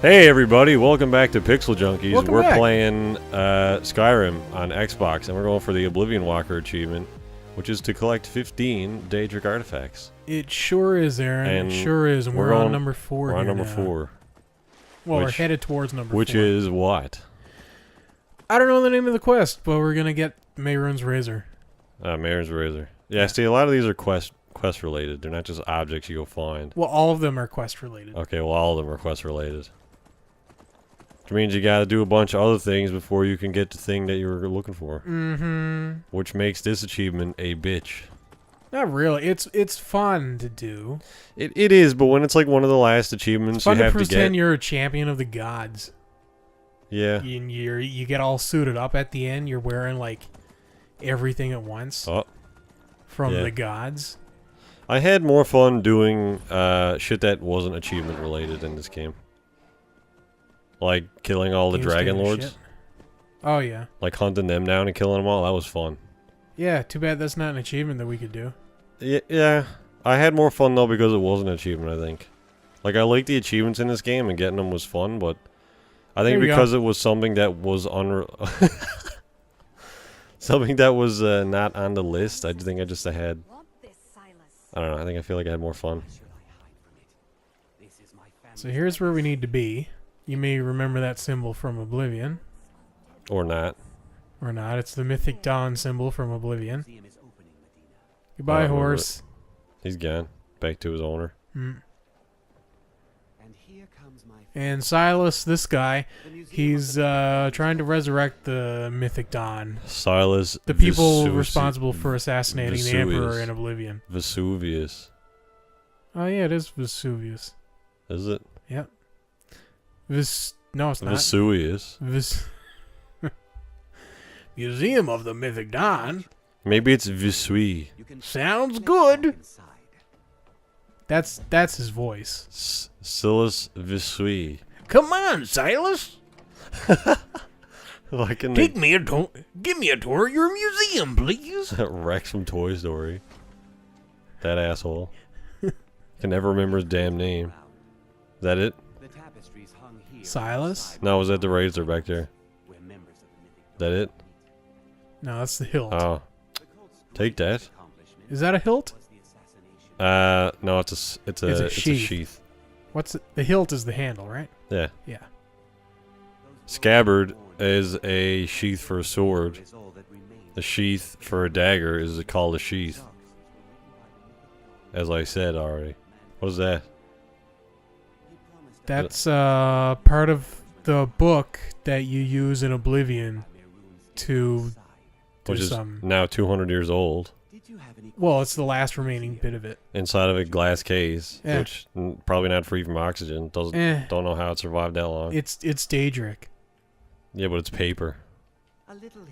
Hey everybody, welcome back to Pixel Junkies. Welcome we're back. playing Skyrim on Xbox, and we're going for the Oblivion Walker achievement, which is to collect 15 Daedric artifacts. It sure is, Aaron. And it sure is. And we're on number 4 We're on here number now. 4. Well, we're headed towards number 4. Which is what? I don't know the name of the quest, but we're going to get Mehrunes Razor. Mayor's Razor. Yeah, see, a lot of these are quest related. They're not just objects you go find. Well, all of them are quest related. Okay, well, all of them are quest related. Which means you gotta do a bunch of other things before you can get the thing that you were looking for. Mm-hmm. Which makes this achievement a bitch. Not really. It's fun to do. It is, but when it's like one of the last achievements, It's fun you have to to get. pretend you're a champion of the gods. Yeah. And you get all suited up at the end. You're wearing like everything at once from the gods. I had more fun doing shit that wasn't achievement related in this game. Like killing all the Dragon Lords. Oh yeah. Like hunting them down and killing them all. That was fun. Yeah, too bad that's not an achievement that we could do. Yeah. I had more fun though because it was an achievement, I think. Like I liked the achievements in this game and getting them was fun, but I think because it was something that was something that was not on the list, I think I just had. I don't know. I feel like I had more fun. So here's where we need to be. You may remember that symbol from Oblivion. Or not. Or not. It's the Mythic Dawn symbol from Oblivion. Goodbye, horse. He's gone. Back to his owner. And Silas, this guy, he's trying to resurrect the Mythic Dawn. Silas, the people responsible for assassinating the Emperor in Oblivion. Vesuvius. Oh yeah, it is Vesuvius. Is it? Yep. No, it's not. Vesuvius. Museum of the Mythic Dawn. Maybe it's Visui. Sounds good. That's his voice. Silas Visui. Come on, Silas. Give me a tour. Give me a tour of your museum, please. Rex from Toy Story. That asshole. Can never remember his damn name. Is that it? Silas? No, was that the razor back there? That it? No, that's the hilt. Oh. Take that. Is that a hilt? No, it's a sheath. What's it? The hilt is the handle, right? Yeah. Yeah. Scabbard is a sheath for a sword. The sheath for a dagger is called a sheath. As I said already. What is that? That's part of the book that you use in Oblivion to do Which is now 200 years old. Well, it's the last remaining bit of it. Inside of a glass case, Yeah. which probably not free from oxygen. Don't know how it survived that long. It's Daedric. Yeah, but it's paper.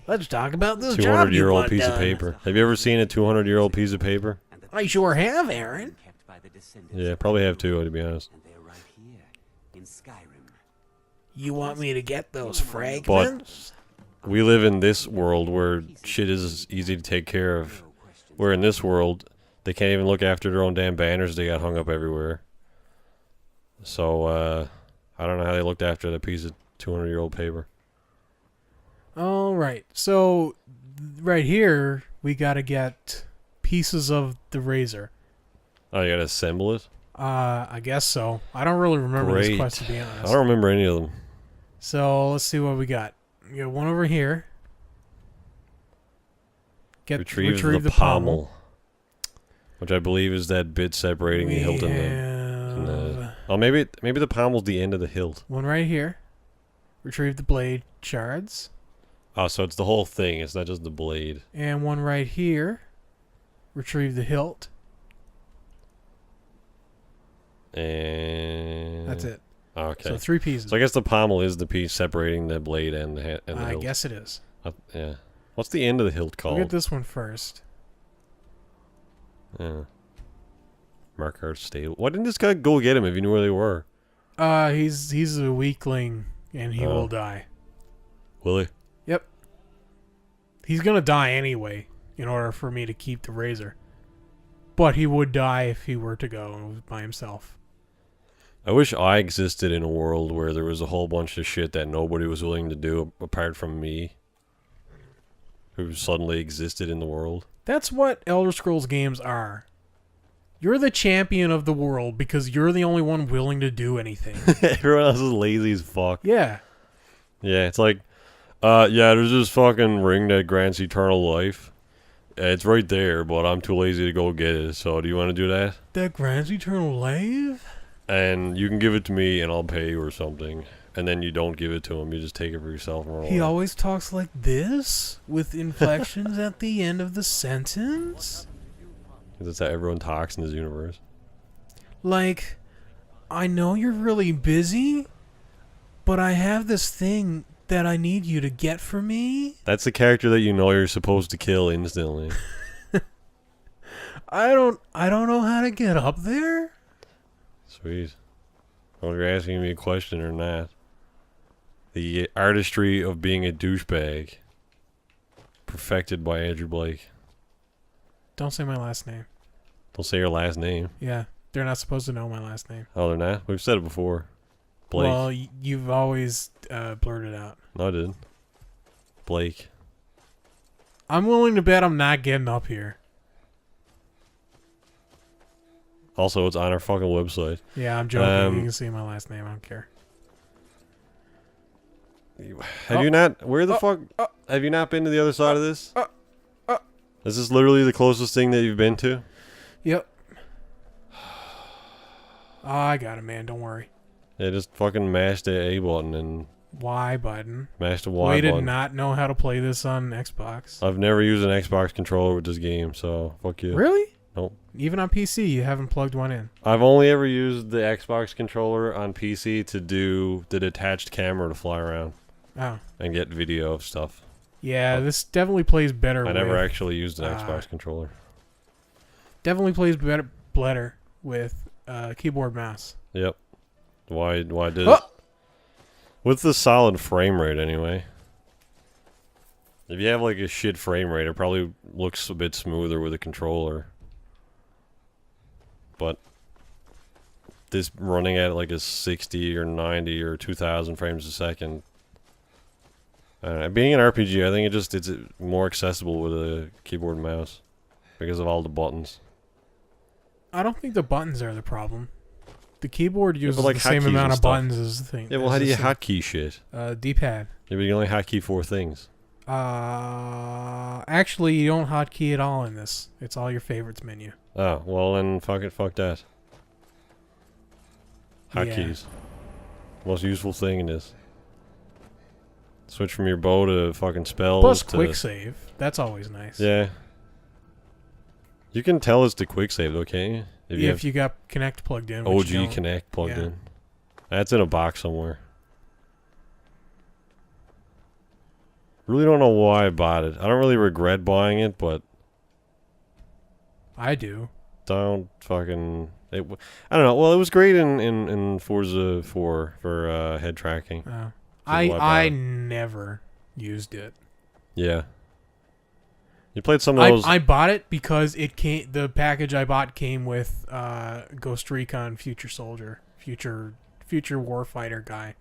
Let's talk about this 200-year-old piece of paper. Have you ever seen a 200-year-old piece of paper? I sure have, Aaron. Yeah, probably have too, to be honest. You want me to get those fragments? But we live in this world where shit is easy to take care of. Where in this world, they can't even look after their own damn banners. They got hung up everywhere. So, I don't know how they looked after that piece of 200-year-old paper. Alright, so right here, we gotta get pieces of the razor. Oh, you gotta assemble it? I guess so. I don't really remember this quest, to be honest. I don't remember any of them. So, let's see what we got. We got one over here. Retrieve the pommel. Which I believe is that bit separating the hilt and the... Oh, maybe the pommel's the end of the hilt. One right here. Retrieve the blade shards. Oh, so it's the whole thing. It's not just the blade. And one right here. Retrieve the hilt. And... That's it. Okay. So 3 pieces. So I guess the pommel is the piece separating the blade and the hilt. I guess it is. Yeah. What's the end of the hilt called? Look at this one first. Yeah. Markart Stable. Why didn't this guy go get him if he knew where they were? He's a weakling, and he will die. Will he? Yep. He's gonna die anyway, in order for me to keep the razor. But he would die if he were to go by himself. I wish I existed in a world where there was a whole bunch of shit that nobody was willing to do apart from me, who suddenly existed in the world. That's what Elder Scrolls games are. You're the champion of the world because you're the only one willing to do anything. Everyone else is lazy as fuck. Yeah. Yeah, it's like, yeah, there's this fucking ring that grants eternal life. It's right there, but I'm too lazy to go get it, so do you want to do that? That grants eternal life? And you can give it to me and I'll pay you or something. And then you don't give it to him, you just take it for yourself and roll He away. always talks like this? With inflections at the end of the sentence? That's how everyone talks in this universe. Like, I know you're really busy, but I have this thing that I need you to get for me. That's the character that you know you're supposed to kill instantly. I don't know how to get up there. Sweet. Well, you're asking me a question or not. The artistry of being a douchebag. Perfected by Andrew Blake. Don't say my last name. Don't say your last name. Yeah, they're not supposed to know my last name. Oh, they're not? We've said it before. Blake. Well, you've always blurted out. No, I didn't. Blake. I'm willing to bet I'm not getting up here. Also, it's on our fucking website. Yeah, I'm joking. You can see my last name. I don't care. Have you not? Where the fuck? Have you not been to the other side of this? Is this literally the closest thing that you've been to? Yep. Oh, I got it, man. Don't worry. Yeah, just fucking mash the A button and... Y button. Mash the Y Way button. did not know how to play this on Xbox. I've never used an Xbox controller with this game, so fuck you. Really? Nope. Even on PC, you haven't plugged one in. I've only ever used the Xbox controller on PC to do the detached camera to fly around. Oh. And get video of stuff. Yeah, this definitely plays better I never actually used an Xbox controller. Definitely plays better with keyboard mouse. Yep. Why did it? With the solid frame rate, anyway. If you have like a shit frame rate, it probably looks a bit smoother with a controller. But this running at like a 60 or 90 or 2,000 frames a second. Being an RPG, I think it's more accessible with a keyboard and mouse because of all the buttons. I don't think the buttons are the problem. The keyboard uses like the same amount of buttons as the thing. Yeah, well, how do you hotkey shit? D-pad. Yeah, but you only hotkey 4 things. Actually, you don't hotkey at all in this. It's all your favorites menu. Oh, well then fuck that. Hotkeys. Most useful thing in this. Switch from your bow to fucking spells. Plus quick save. That's always nice. Yeah. You can tell it's the quick save though, can't you? If you got Kinect plugged in. OG Connect plugged in. That's in a box somewhere. Really don't know why I bought it. I don't really regret buying it, but I do. Don't fucking... I don't know. Well, it was great in Forza 4 for head tracking. Oh. I never used it. Yeah. You played some of those... I bought it because it came. The package I bought came with Ghost Recon Future Soldier. Future Warfighter guy.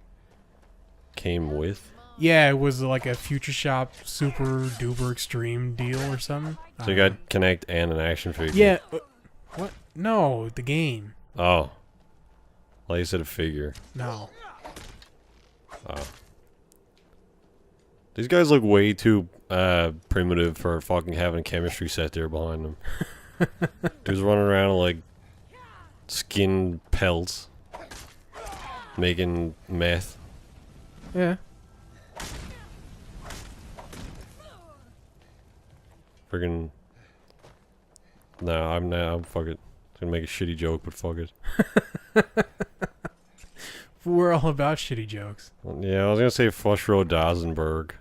Came with? Yeah, it was like a Future Shop Super Duper Extreme deal or something. So you got Kinect and an action figure. Yeah. What? No, the game. Oh. Like you said, a figure. No. Oh. These guys look way too primitive for fucking having a chemistry set there behind them. Dude's running around with, like, skin pelts. Making meth. Yeah. Friggin'... No, I'm fuck it. Gonna make a shitty joke, but fuck it. We're all about shitty jokes. Yeah, I was gonna say Fushro Dazenberg.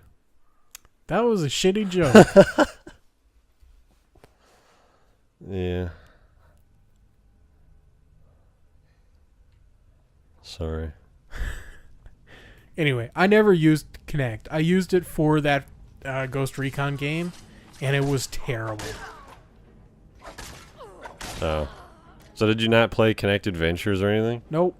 That was a shitty joke. Yeah. Sorry. Anyway, I never used Kinect. I used it for that Ghost Recon game, and it was terrible. Oh. So did you not play Kinect Adventures or anything? Nope.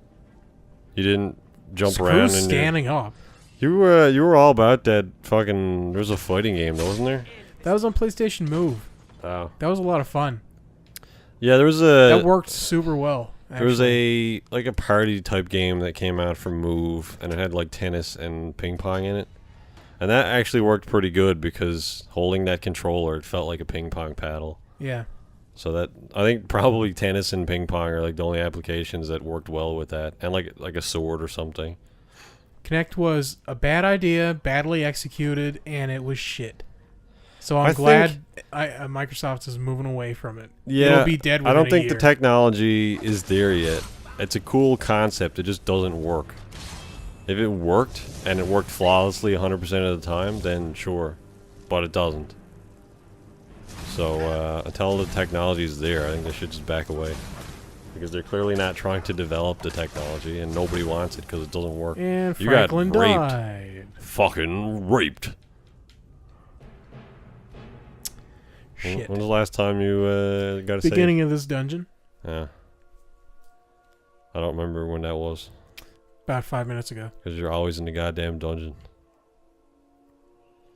You didn't jump Screw around. standing up. You were all about that fucking. There was a fighting game, though, wasn't there? That was on PlayStation Move. Oh. That was a lot of fun. Yeah, there was That worked super well. Actually. There was a party type game that came out from Move, and it had like tennis and ping pong in it, and that actually worked pretty good because holding that controller, it felt like a ping pong paddle. Yeah. So that I think probably tennis and ping pong are like the only applications that worked well with that, and like a sword or something. Kinect was a bad idea, badly executed, and it was shit. So I'm I glad Microsoft is moving away from it. Yeah, it'll be dead within I don't a think year. the technology is there yet. It's a cool concept. It just doesn't work. If it worked, and it worked flawlessly 100% of the time, then sure. But it doesn't. So, until the technology is there, I think they should just back away. Because they're clearly not trying to develop the technology, and nobody wants it because it doesn't work. And You got Franklin raped. died. Fucking raped. Shit. When was the last time you got a save? Beginning of this dungeon. Yeah. I don't remember when that was. About 5 minutes ago. Because you're always in the goddamn dungeon.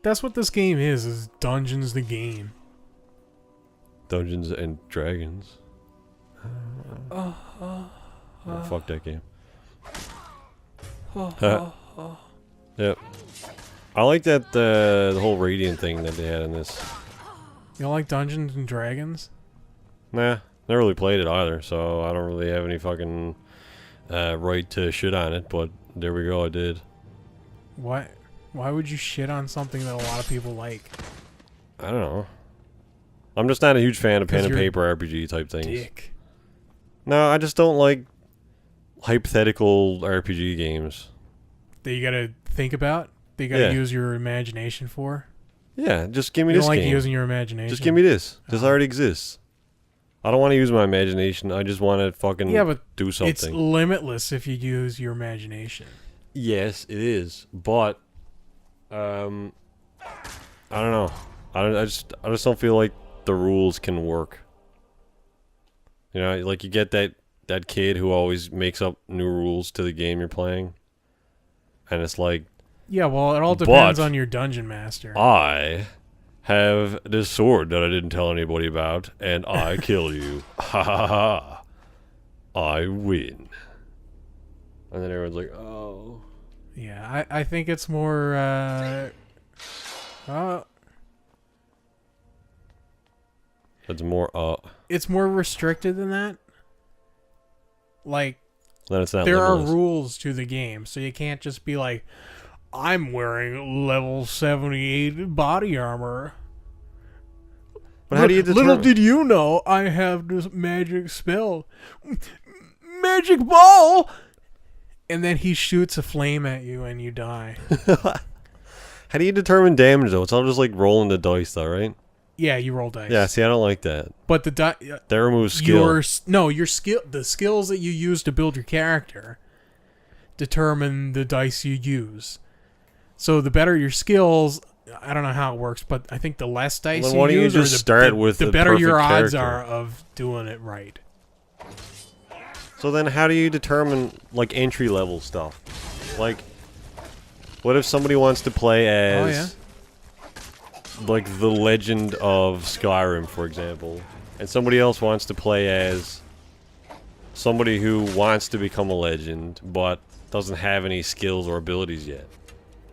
That's what this game is Dungeons the game. Dungeons and Dragons. Fuck that game. Yep. I like that the whole Radiant thing that they had in this. You don't like Dungeons and Dragons? Nah, never really played it either, so I don't really have any fucking right to shit on it, but there we go, I did. Why would you shit on something that a lot of people like? I don't know. I'm just not a huge fan of pen and you're paper RPG type things. Dick. No, I just don't like hypothetical RPG games. That you gotta think about? That you gotta use your imagination for? Yeah, just give me You this don't like game. using your imagination? Just give me this. This already exists. I don't want to use my imagination. I just want to fucking do something. It's limitless if you use your imagination. Yes, it is. But I don't know. I just don't feel like the rules can work. You know, like you get that kid who always makes up new rules to the game you're playing. And it's like, yeah, well, it all depends on your dungeon master. I have this sword that I didn't tell anybody about, and I kill you. Ha ha ha. I win. And then everyone's like, oh. Yeah, I think it's more, It's more, it's more restricted than that. Like, then it's not there limitless. are rules to the game, so you can't just be like, I'm wearing level 78 body armor. But how do you determine? Little did you know, I have this magic spell. Magic ball! And then he shoots a flame at you and you die. How do you determine damage, though? It's all just like rolling the dice, though, right? Yeah, you roll dice. Yeah, see, I don't like that. But the That removes skill. your skill, the skills that you use to build your character determine the dice you use. So the better your skills, I don't know how it works, but I think the less dice Well, you why don't you use, just start with the the better your perfect odds character? are of doing it right. So then how do you determine, like, entry-level stuff? Like, what if somebody wants to play as, like, the Legend of Skyrim, for example, and somebody else wants to play as somebody who wants to become a legend, but doesn't have any skills or abilities yet?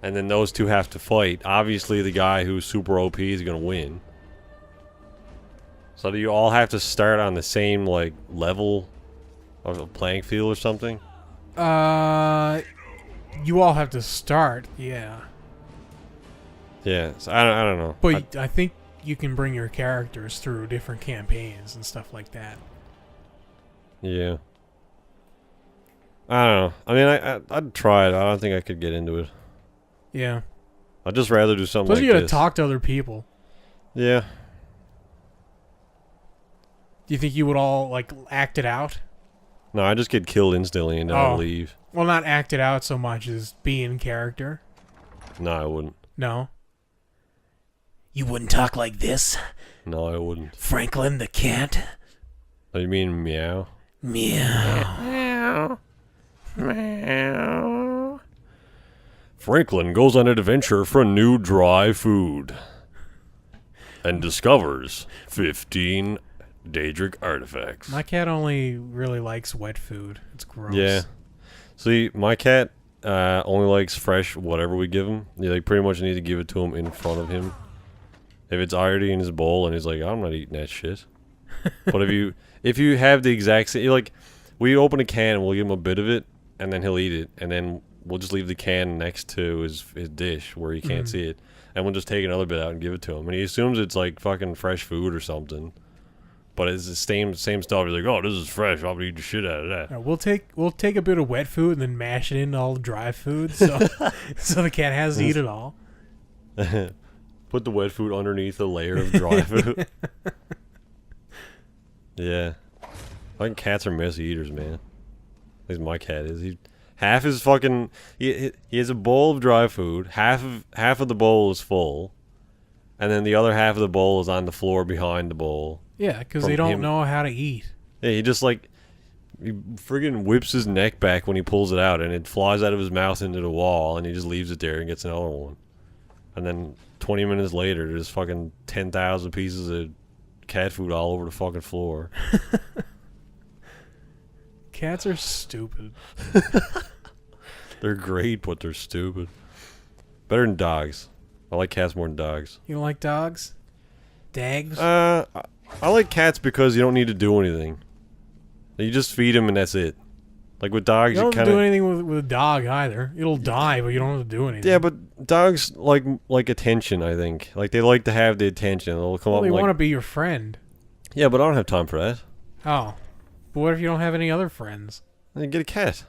And then those two have to fight. Obviously, the guy who's super OP is going to win. So do you all have to start on the same, like, level of a playing field or something? You all have to start, yeah. Yeah, so I don't know. But I think you can bring your characters through different campaigns and stuff like that. Yeah. I don't know. I mean, I'd try it. I don't think I could get into it. Yeah. I'd just rather do something Plus like you gotta this. talk to other people. Yeah. Do you think you would all, like, act it out? No, I just get killed instantly and then I'll leave. Well, not act it out so much as be in character. No, I wouldn't. No. You wouldn't talk like this, No, I wouldn't. Franklin the cat? Oh, you mean meow? Meow. Meow. Meow. Franklin goes on an adventure for new dry food and discovers 15 Daedric artifacts. My cat only really likes wet food. It's gross. Yeah. See, my cat only likes fresh whatever we give him. You like pretty much need to give it to him in front of him. If it's already in his bowl and he's like, I'm not eating that shit. But if you have the exact same, like, we open a can and we'll give him a bit of it and then he'll eat it, and then we'll just leave the can next to his dish where he can't see it, and we'll just take another bit out and give it to him, and he assumes it's like fucking fresh food or something. But it's the same stuff. He's like, oh, this is fresh. I'll eat the shit out of that. We'll take a bit of wet food and then mash it into all the dry food, so so the cat has to eat it all. Put the wet food underneath a layer of dry food. Yeah, I think cats are messy eaters, man. At least my cat is. Half is fucking. He has a bowl of dry food. Half of the bowl is full, and then the other half of the bowl is on the floor behind the bowl. Yeah, because they don't know how to eat. Yeah, he just like, he friggin' whips his neck back when he pulls it out, and it flies out of his mouth into the wall, and he just leaves it there and gets another one. And then 20 minutes later, there's fucking 10,000 pieces of cat food all over the fucking floor. Cats are stupid. They're great, but they're stupid. Better than dogs. I like cats more than dogs. You don't like dogs? Dags? I like cats because you don't need to do anything. You just feed them and that's it. Like with dogs, you don't kind of do anything with a dog either. It'll die, but you don't have to do anything. Yeah, but dogs like attention. I think like they like to have the attention. They'll come up. They and want to be your friend. Yeah, but I don't have time for that. Oh, but what if you don't have any other friends? Then get a cat.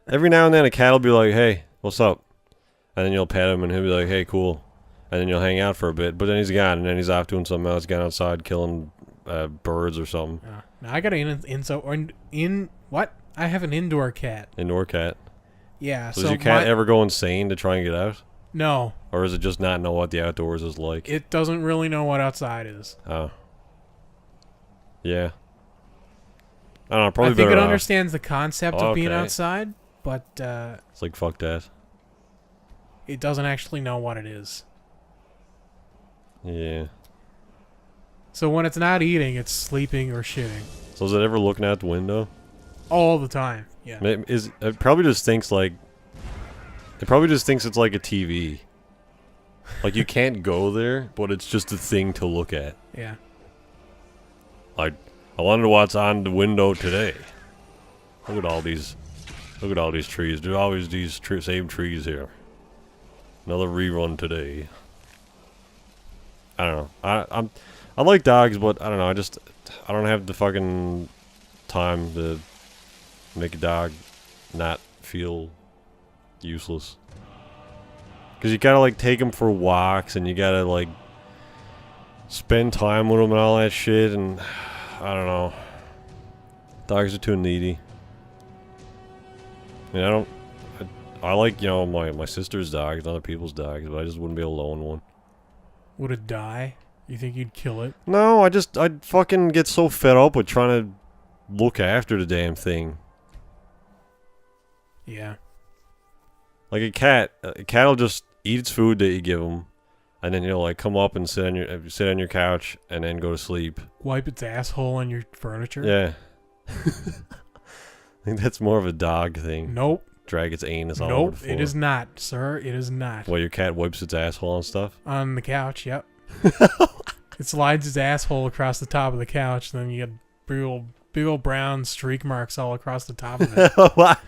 Every now and then, a cat will be like, "Hey, what's up?" And then you'll pet him, and he'll be like, "Hey, cool." And then you'll hang out for a bit, but then he's gone, and then he's off doing something else, gone outside killing birds or something. Now I got what? I have an indoor cat. Indoor cat. Yeah. So does your cat ever go insane to try and get out? No. Or does it just not know what the outdoors is like? It doesn't really know what outside is. Oh. Yeah. I don't know. Probably I think better it understands the concept of being outside, but it's like fuck that. It doesn't actually know what it is. Yeah. So when it's not eating, it's sleeping or shitting. So is it ever looking out the window? All the time. Yeah. It probably just thinks like. It probably just thinks it's like a TV. Like you can't go there, but it's just a thing to look at. Yeah. Like I wonder what's on the window today. Look at all these trees. There's always these same trees here. Another rerun today. I don't know. I like dogs, but I don't know. I don't have the fucking time to make a dog not feel useless. Because you gotta like take them for walks, and you gotta like spend time with them and all that shit, and I don't know. Dogs are too needy. I mean, I like, you know, my sister's dogs and other people's dogs, but I just wouldn't be able to own one. Would it die? You think you'd kill it? No, I'd fucking get so fed up with trying to look after the damn thing. Yeah. Like a cat will just eat its food that you give him, and then you'll like come up and sit on your couch and then go to sleep. Wipe its asshole on your furniture? Yeah. I think that's more of a dog thing. Nope. Drag its anus all over the floor. It is not, sir. It is not. Well, your cat wipes its asshole and stuff? On the couch, yep. It slides its asshole across the top of the couch, and then you get big old brown streak marks all across the top of it. What?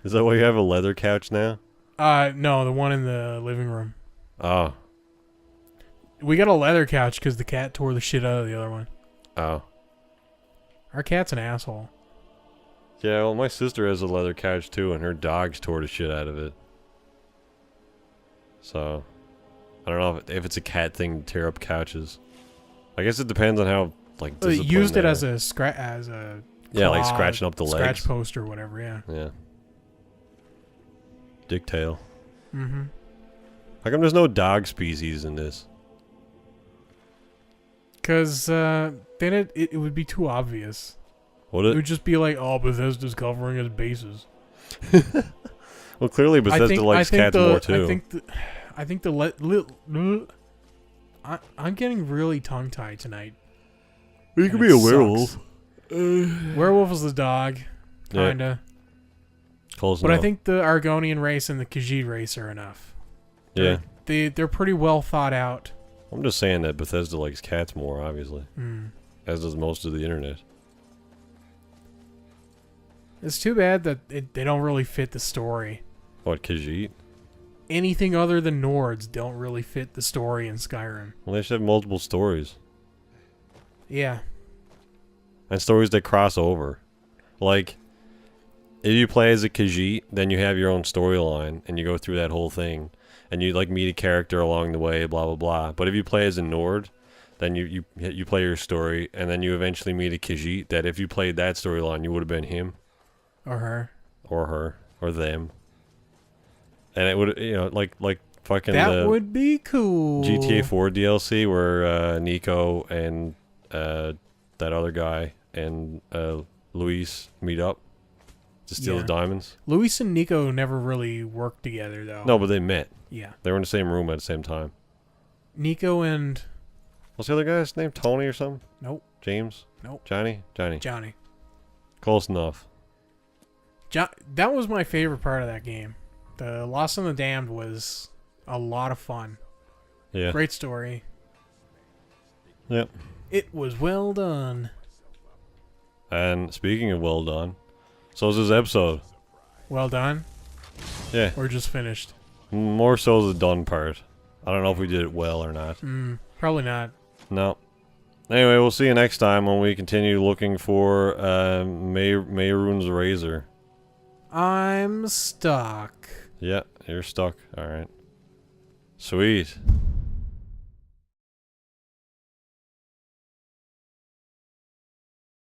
Is that why you have a leather couch now? No, the one in the living room. Oh. We got a leather couch because the cat tore the shit out of the other one. Oh. Our cat's an asshole. Yeah, well, my sister has a leather couch too, and her dogs tore the shit out of it. So, I don't know if it's a cat thing to tear up couches. I guess it depends on how like. They used it as a yeah, like scratching up the legs. Scratch post or whatever. Yeah. Yeah. Dicktail. Mm-hmm. How come there's no dog species in this? Because then it would be too obvious. Would It it? would just be like, oh, Bethesda's covering its bases. Well, clearly Bethesda likes cats more too. I'm getting really tongue-tied tonight. You could be a werewolf. Werewolf is the dog, kinda. Yeah. Close But enough. I think the Argonian race and the Khajiit race are enough. Yeah. They're pretty well thought out. I'm just saying that Bethesda likes cats more, obviously. As does most of the internet. It's too bad that they don't really fit the story. What, Khajiit? Anything other than Nords don't really fit the story in Skyrim. Well, they should have multiple stories. Yeah. And stories that cross over. Like, if you play as a Khajiit, then you have your own storyline, and you go through that whole thing. And you, like, meet a character along the way, blah, blah, blah. But if you play as a Nord, then you play your story, and then you eventually meet a Khajiit, that if you played that storyline, you would have been him. Or her. Or her. Or them. And it would, you know, like fucking that would be cool. GTA 4 DLC where Nico and that other guy and Luis meet up to steal the diamonds. Luis and Nico never really worked together, though. No, but they met. Yeah. They were in the same room at the same time. Nico and... What's the other guy's name? Tony or something? Nope. James? Nope. Johnny? Johnny. Close enough. That was my favorite part of that game. The Lost and the Damned was a lot of fun. Yeah. Great story. Yep. It was well done. And speaking of well done, so is this episode. Well done? Yeah. Or just finished? More so the done part. I don't know if we did it well or not. Probably not. No. Anyway, we'll see you next time when we continue looking for Mehrunes Razor. I'm stuck. Yeah, you're stuck. Alright. Sweet.